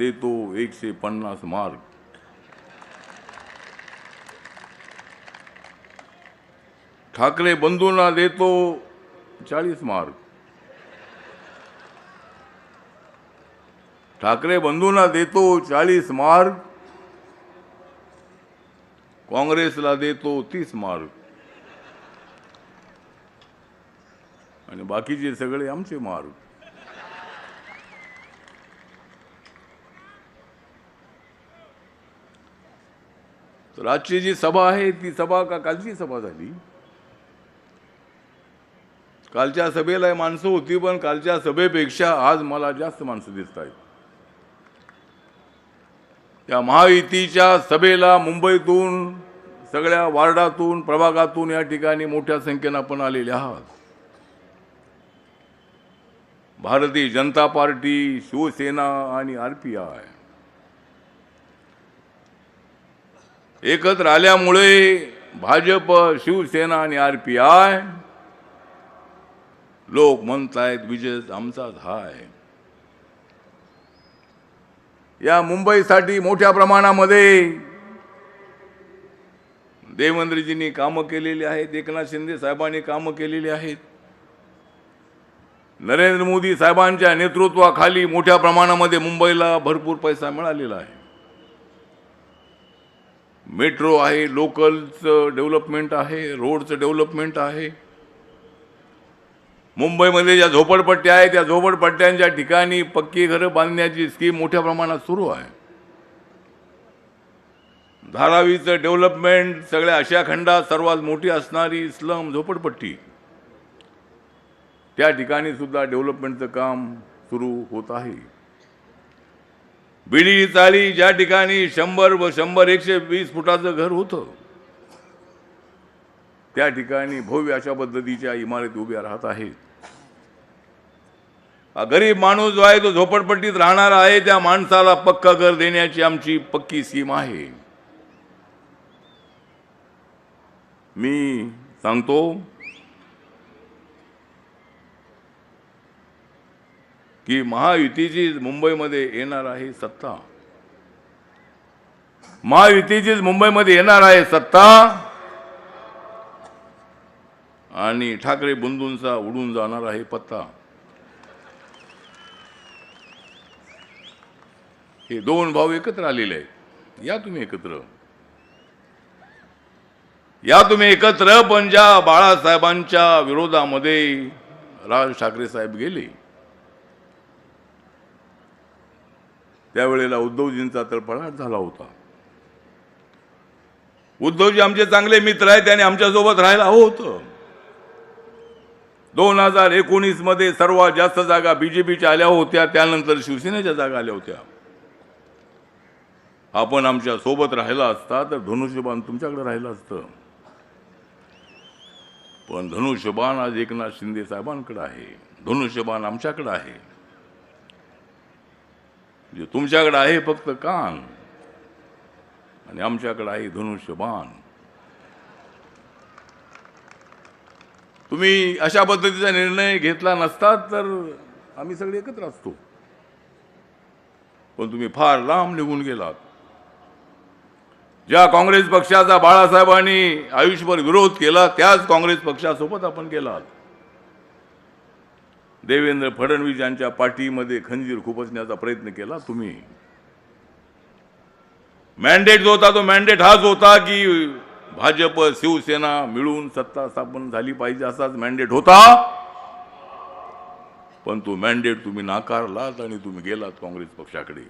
देतो 150 मार्क. ठाकरे बंधूंना देतो 40 मार्क. ठाकरे बंधूंना देतो 40 मार्क. काँग्रेसला देतो 30 मार्क. आणि बाकीचे सगळे आमचे मार्क. तर आजची जी सभा आहे ती सभा का कालची सभा झाली? कालच्या सभेला माणसं होती, पण कालच्या सभेपेक्षा आज मला जास्त माणसं दिसत आहेत. त्या महायुतीच्या सभेला मुंबईतून, सगळ्या वार्डातून, प्रभागातून या ठिकाणी मोठ्या संख्येने आपण आलेले आहात. भारतीय जनता पार्टी, शिवसेना आणि RPI एकत्र आल्यामुळे भाजप, शिवसेना आणि RPI लोक म्हणतायत विजय आमचाच आहे. या मुंबईसाठी मोठ्या प्रमाणामध्ये देवेंद्रजींनी कामं केलेली आहेत, एकनाथ शिंदे साहेबांनी कामं केलेली आहेत. नरेंद्र मोदी साहेबांच्या नेतृत्वाखाली मोठ्या प्रमाणामध्ये मुंबईला भरपूर पैसा मिळालेला आहे. मेट्रो आहे, लोकलचं डेव्हलपमेंट आहे, रोडचं डेव्हलपमेंट आहे. मुंबईमध्ये ज्या झोपडपट्ट्या आहेत त्या झोपडपट्ट्यांच्या ठिकाणी पक्की घरं बांधण्याची स्कीम मोठ्या प्रमाणात सुरू आहे. धारावीचं डेव्हलपमेंट, सगळ्या आशिया खंडात सर्वात मोठी असणारी स्लम झोपडपट्टी, त्या ठिकाणी सुद्धा डेव्हलपमेंटचं काम सुरू होत आहे. बिडी चाळी ज्या ठिकाणी 100-120 फुटाचं घर होतं, त्या ठिकाणी भव्य अशा पद्धतीच्या इमारती उभ्या राहत आहेत. गरीब माणूस जो आहे तो झोपडपट्टीत राहणार आहे, त्या माणसाला पक्का घर देण्याची आमची पक्की स्कीम आहे. मी सांगतो की महायुतीची मुंबईमध्ये येणार आहे सत्ता. महायुतीचीच मुंबईमध्ये येणार आहे सत्ता. आणि ठाकरे बंधूंचा उडून जाणार आहे पत्ता. हे दोन भाऊ एकत्र आलेले आहेत. या तुम्ही एकत्र, या तुम्ही एकत्र. पण ज्या बाळासाहेबांच्या विरोधामध्ये राज ठाकरे साहेब गेले, त्यावेळेला उद्धवजींचा तर पळाट झाला होता. उद्धवजी आमचे चांगले मित्र आहेत, त्याने आमच्यासोबत राहायला हवं होतं. 2019 मध्ये सर्वात जास्त जागा बीजेपीच्या आल्या होत्या, त्यानंतर शिवसेनेच्या जागा आल्या होत्या. आपण आमच्या सोबत राहिला असता तर धनुष्यबाण तुमच्याकडे राहिलं असतं. पण धनुष्यबाण आज एकनाथ शिंदे साहेबांकडे आहे, धनुष्यबाण आमच्याकडे आहे. जे तुमच्याकडे आहे फक्त कान, आणि आमच्याकडे आहे धनुष्यबाण. तुम्ही अशा पद्धतीचा निर्णय घेतला नसतात तर आम्ही सगळे एकत्र असतो. पण तुम्ही फार लांब निघून गेलात. ज्या काँग्रेस पक्षाचा बाळासाहेबांनी आयुष्यभर विरोध केला, त्याच काँग्रेस पक्षासोबत आपण गेलात. देवेंद्र फडणवीस यांच्या पाठीमध्ये खंजीर खुपसण्याचा प्रयत्न केला तुम्ही. मॅन्डेट जो होता तो मॅन्डेट हाच होता की भाजप शिवसेना मिळून सत्ता स्थापन झाली पाहिजे, असाच मॅन्डेट होता. पण तो मॅन्डेट तुम्ही नाकारलात आणि तुम्ही गेलात काँग्रेस पक्षाकडे.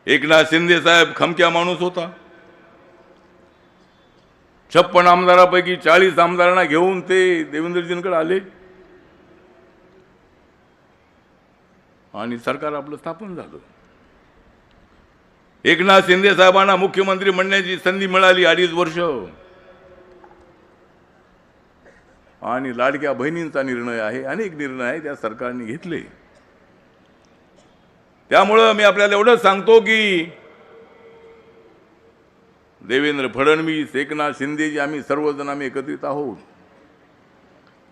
एकनाथ शिंदे साहेब खमक्या माणूस होता. 56 आमदारापैकी 40 आमदारांना घेऊन ते देवेंद्रजींकडे आले आणि सरकार आपलं स्थापन झालं. एकनाथ शिंदे साहेबांना मुख्यमंत्री म्हणण्याची संधी मिळाली 2.5 वर्ष. आणि लाडक्या बहिणींचा निर्णय आहे, अनेक निर्णय आहे त्या सरकारने घेतले. त्यामुळे मी आपल्याला एवढंच सांगतो की देवेंद्र फडणवीस, एकनाथ शिंदेजी, आम्ही सर्वजण आम्ही एकत्रित आहोत.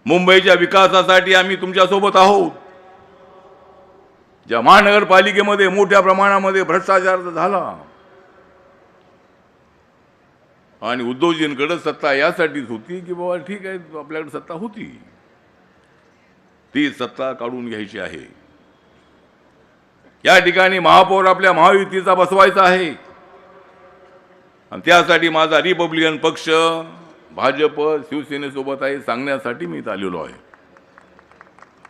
मुंबईच्या विकासासाठी आम्ही तुमच्या सोबत आहोत. ज्या महानगरपालिकेमध्ये मोठ्या प्रमाणामध्ये भ्रष्टाचार झाला आणि उद्धवजींकडे सत्ता यासाठीच होती की बाबा ठीक आहे आपल्याकडे सत्ता होती, ती सत्ता काढून घ्यायची आहे. या ठिकाणी महापौर आपल्या महायुतीचा बसवायचा आहे आणि त्यासाठी माझा रिपब्लिकन पक्ष भाजप शिवसेनेसोबत आहे सांगण्यासाठी मी इथं आलेलो आहे.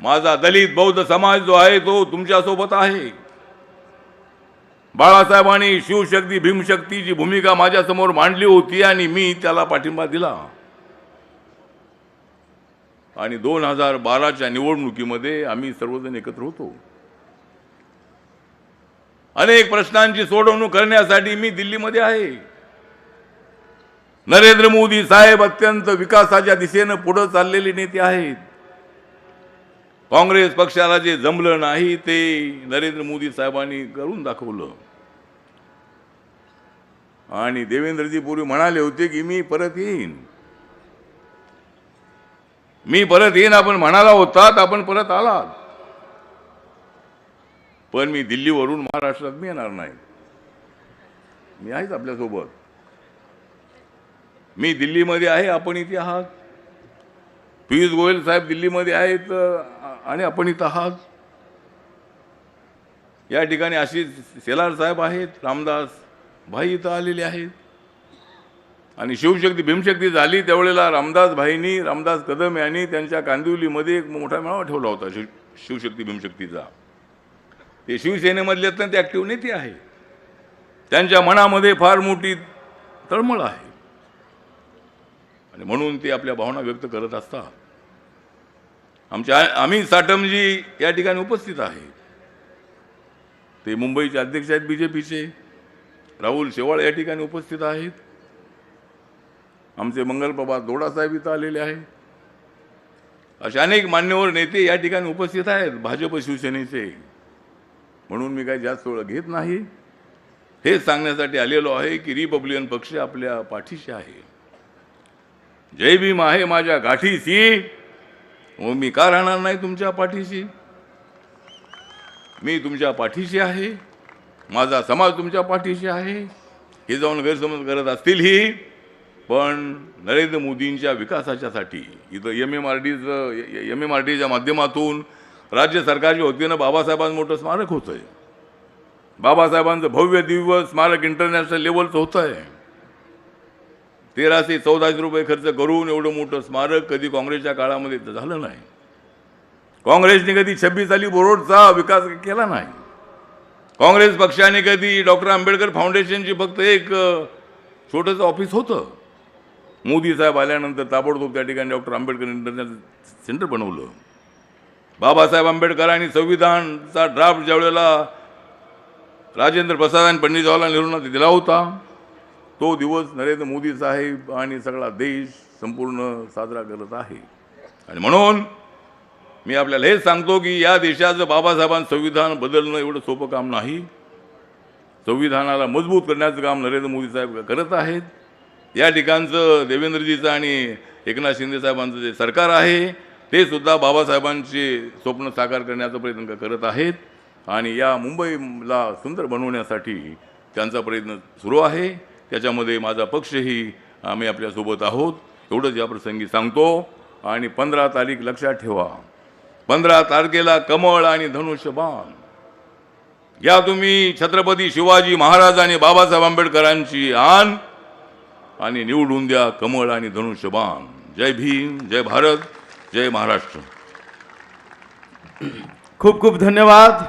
माझा दलित बौद्ध समाज जो आहे तो तुमच्यासोबत आहे. बाळासाहेबांनी शिवशक्ती भीमशक्तीची भूमिका माझ्यासमोर मांडली होती आणि मी त्याला पाठिंबा दिला आणि 2012च्या निवडणुकीमध्ये आम्ही सर्वजण एकत्र होतो. अनेक प्रश्नांची सोडवणूक करण्यासाठी मी दिल्लीमध्ये आहे. नरेंद्र मोदी साहेब अत्यंत विकासाच्या दिशेने पुढे चाललेले नेते आहेत. काँग्रेस पक्षाला जे जमलं नाही ते नरेंद्र मोदी साहेबांनी करून दाखवलं आणि देवेंद्रजी पूर्वी म्हणाले होते की मी परत येईन, मी परत येईन आपण म्हणाला होतात, आपण परत आलात, पण मी दिल्लीवरून महाराष्ट्रात मी येणार नाही. मी आहेच आपल्यासोबत. मी दिल्लीमध्ये आहे, आपण इथे आहात. पियुष गोयल साहेब दिल्लीमध्ये आहेत आणि आपण इथं आहात. या ठिकाणी आशिष शेलार साहेब आहेत, रामदास भाई इथं आलेले आहेत आणि शिवशक्ती भीमशक्ती झाली त्यावेळेला रामदास कदम यांनी त्यांच्या कांदिवलीमध्ये एक मोठा मेळावा ठेवला होता शिवशक्ती भीमशक्तीचा. ते शिवसेनेमधले अत्यंत ॲक्टिव्ह नेते आहे. त्यांच्या मनामध्ये फार मोठी तळमळ आहे आणि म्हणून ते आपल्या भावना व्यक्त करत असतात. आम्ही साटमजी या ठिकाणी उपस्थित आहे. ते मुंबईचे अध्यक्ष आहेत बीजेपीचे. राहुल शेवाळ या ठिकाणी उपस्थित आहेत. आमचे मंगलप्रभात दोडा साहेब इथं आलेले आहेत. असे अनेक मान्यवर नेते या ठिकाणी उपस्थित आहेत भाजप शिवसेनेचे. म्हणून मी काही जास्त वेळ घेत नाही. हे सांगण्यासाठी आलेलो आहे की रिपब्लिकन पक्ष आपल्या पाठीशी आहे. जय भीम आहे माझ्या गाठीशी, मी का राहणार नाही तुमच्या पाठीशी. मी तुमच्या पाठीशी आहे, माझा समाज तुमच्या पाठीशी आहे. हे जाऊन गैरसमज करत असतील ही, पण नरेंद्र मोदींच्या विकासाच्यासाठी इथं MMRDच्या माध्यमातून राज्य सरकारच्या वतीनं बाबासाहेबांचं मोठं स्मारक होतं आहे. बाबासाहेबांचं भव्य दिव्य स्मारक इंटरनॅशनल लेवलचं होतं आहे. 1314 रुपये खर्च करून एवढं मोठं स्मारक कधी काँग्रेसच्या काळामध्ये झालं नाही. काँग्रेसने कधी 26 अली रोडचा विकास केला नाही. काँग्रेस पक्षाने कधी डॉक्टर आंबेडकर फाउंडेशनची फक्त एक छोटंसं ऑफिस होतं. मोदी साहेब आल्यानंतर ताबडतोब त्या ठिकाणी डॉक्टर आंबेडकर इंटरनॅशनल सेंटर बनवलं. बाबासाहेब आंबेडकरांनी संविधानचा ड्राफ्ट ज्यावेळेला राजेंद्र प्रसाद आणि पंडित जवाहरलाल नेहरूंना दिला होता, तो दिवस नरेंद्र मोदी साहेब आणि सगळा देश संपूर्ण साजरा करत आहे. आणि म्हणून मी आपल्याला हेच सांगतो की या देशाचं बाबासाहेबांचं संविधान बदलणं एवढं सोपं काम नाही. संविधानाला मजबूत करण्याचं काम नरेंद्र मोदी साहेब करत आहेत. या ठिकाणचं देवेंद्रजीचं आणि एकनाथ शिंदे साहेबांचं जे सरकार आहे ते सुद्धा बाबासाहेबांचे स्वप्न साकार करण्याचा प्रयत्न करत आहेत आणि या मुंबईला सुंदर बनवण्यासाठी त्यांचा प्रयत्न सुरू आहे. त्याच्यामध्ये माझा पक्षही आम्ही आपल्यासोबत आहोत एवढंच या प्रसंगी सांगतो. आणि 15 तारीख लक्षात ठेवा, 15 तारखेला कमळ आणि धनुष्यबाण घ्या तुम्ही. छत्रपती शिवाजी महाराज आणि बाबासाहेब आंबेडकरांची आण आणि निवडून द्या कमळ आणि धनुष्यबाण. जय भीम, जय भारत, जय महाराष्ट्र. खूप खूप धन्यवाद.